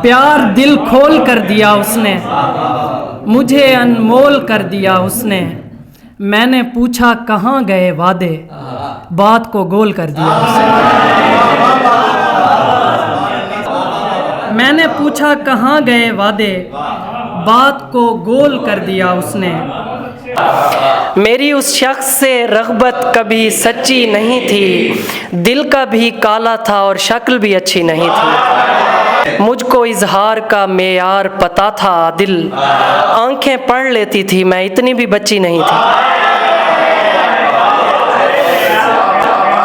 प्यार दिल खोल कर दिया उसने, मुझे अनमोल कर दिया उसने। मैंने पूछा कहाँ गए वादे, बात को गोल कर दिया उसने। मैंने पूछा कहाँ गए वादे, बात को गोल कर दिया उसने। मेरी उस शख्स से रग़बत कभी सच्ची नहीं थी, दिल का भी काला था और शक्ल भी अच्छी नहीं थी। मुझको इजहार का मेयार पता था आदिल, आंखें पढ़ लेती थी मैं इतनी भी बच्ची नहीं थी।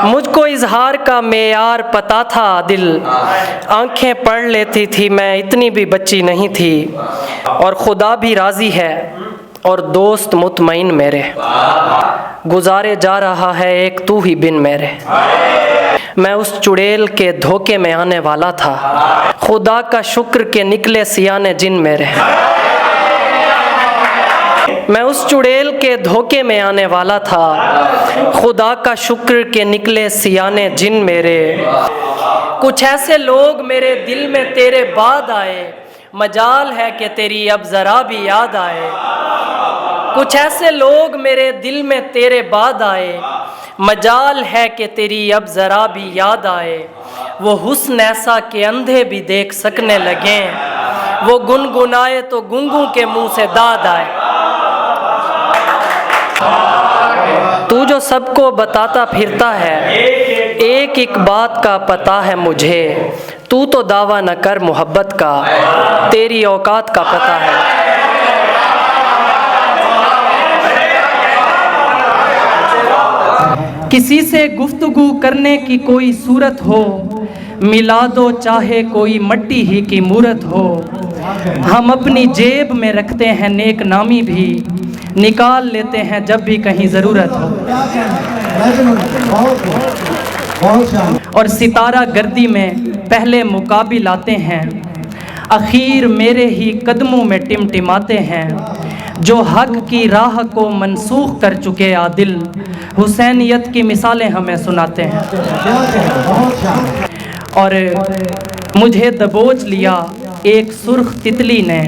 मुझको इजहार का मेयार पता था आदिल, आंखें पढ़ लेती थी मैं इतनी भी बच्ची नहीं थी। और खुदा भी राज़ी है और दोस्त मुतमईन मेरे, गुजारे जा रहा है एक तू ही बिन मेरे। मैं उस चुड़ैल के धोखे में आने वाला था, खुदा का शुक्र के निकले सियाने जिन मेरे। मैं उस चुड़ैल के धोखे में आने वाला था, खुदा का शुक्र के निकले सियाने जिन मेरे। कुछ ऐसे लोग मेरे दिल में तेरे बाद आए, मजाल है कि तेरी अब ज़रा भी याद आए। कुछ ऐसे लोग मेरे दिल में तेरे बाद आए, मजाल है कि तेरी अब ज़रा भी याद आए। वो हुस्न ऐसा कि अंधे भी देख सकने लगे, वो गुनगुनाए तो गूंगों के मुंह से दाद आए। तू जो सबको बताता फिरता है, एक एक बात का पता है मुझे। तू तो दावा न कर मोहब्बत का, तेरी औकात का पता है। किसी से गुफ्तगू करने की कोई सूरत हो, मिला दो चाहे कोई मट्टी ही की मूरत हो। हम अपनी जेब में रखते हैं नेक नामी भी, निकाल लेते हैं जब भी कहीं ज़रूरत हो। और सितारा गर्दी में पहले मुकाबिल आते हैं, आखिर मेरे ही कदमों में टिमटिमाते हैं। जो हक की राह को मनसूख कर चुके आदिल, हुसैनियत की मिसालें हमें सुनाते हैं। और मुझे दबोच लिया एक सुर्ख तितली ने,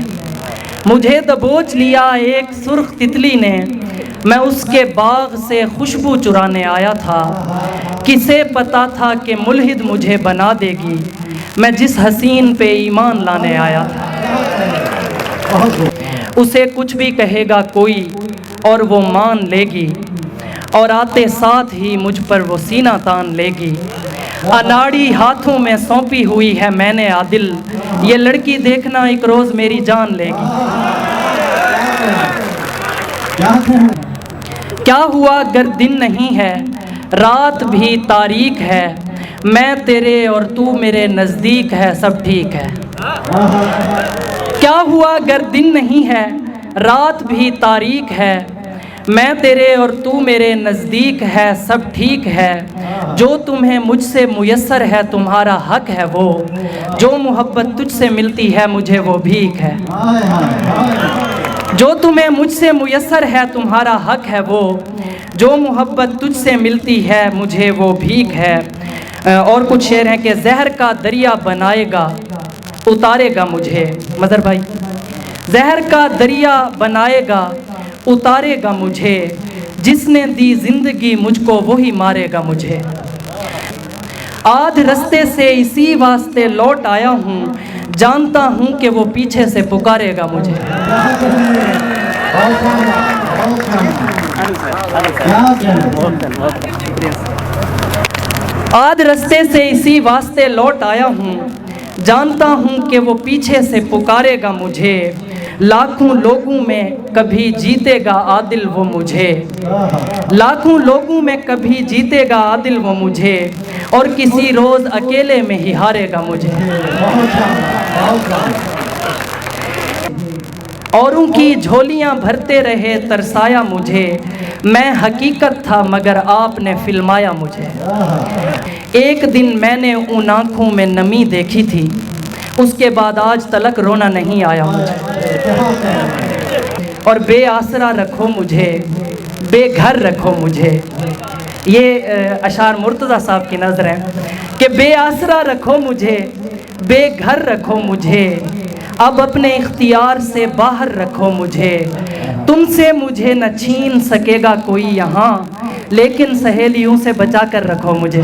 मुझे दबोच लिया एक सुर्ख तितली ने। मैं उसके बाग से खुशबू चुराने आया था, किसे पता था कि मुल्हिद मुझे बना देगी। मैं जिस हसीन पे ईमान लाने आया था, उसे कुछ भी कहेगा कोई और वो मान लेगी, और आते साथ ही मुझ पर वो सीना तान लेगी। अनाड़ी हाथों में सौंपी हुई है मैंने आदिल, ये लड़की देखना एक रोज़ मेरी जान लेगी। क्या हुआ अगर दिन नहीं है, रात भी तारीख है। मैं तेरे और तू मेरे नज़दीक है, सब ठीक है। क्या हुआ अगर दिन नहीं है, रात भी तारीख है। मैं तेरे और तू मेरे नज़दीक है, सब ठीक है। जो तुम्हें मुझसे मुयस्सर है तुम्हारा हक है वो, जो मोहब्बत तुझसे मिलती है मुझे वो भीख है। जो तुम्हें मुझसे मुयस्सर है तुम्हारा हक है वो, जो मोहब्बत तुझसे मिलती है मुझे वो भीख है। और कुछ शेर हैं कि जहर का दरिया बनाएगा उतारेगा मुझे। मदर भाई, जहर का दरिया बनाएगा उतारेगा मुझे, जिसने दी जिंदगी मुझको वही मारेगा मुझे। आध रास्ते से इसी वास्ते लौट आया हूँ, जानता हूँ कि वो पीछे से पुकारेगा मुझे। आध रास्ते से इसी वास्ते लौट आया हूँ, जानता हूँ कि वो पीछे से पुकारेगा मुझे। लाखों लोगों में कभी जीतेगा आदिल वो मुझे, लाखों लोगों में कभी जीतेगा आदिल वो मुझे, और किसी रोज़ अकेले में ही हारेगा मुझे। औरों की झोलियां भरते रहे तरसाया मुझे, मैं हकीकत था मगर आपने फिल्माया मुझे। एक दिन मैंने उन आँखों में नमी देखी थी, उसके बाद आज तलक रोना नहीं आया मुझे। और बेआसरा रखो मुझे, बेघर रखो मुझे। ये अशार मुर्तज़ा साहब की नज़र है कि बेआसरा रखो मुझे, बेघर रखो मुझे, अब अपने इख्तियार से बाहर रखो मुझे। तुमसे मुझे न छीन सकेगा कोई यहाँ, लेकिन सहेलियों से बचा कर रखो मुझे।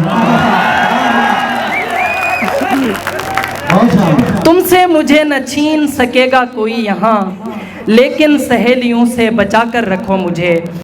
तुमसे मुझे न छीन सकेगा कोई यहाँ, लेकिन सहेलियों से बचा कर रखो मुझे।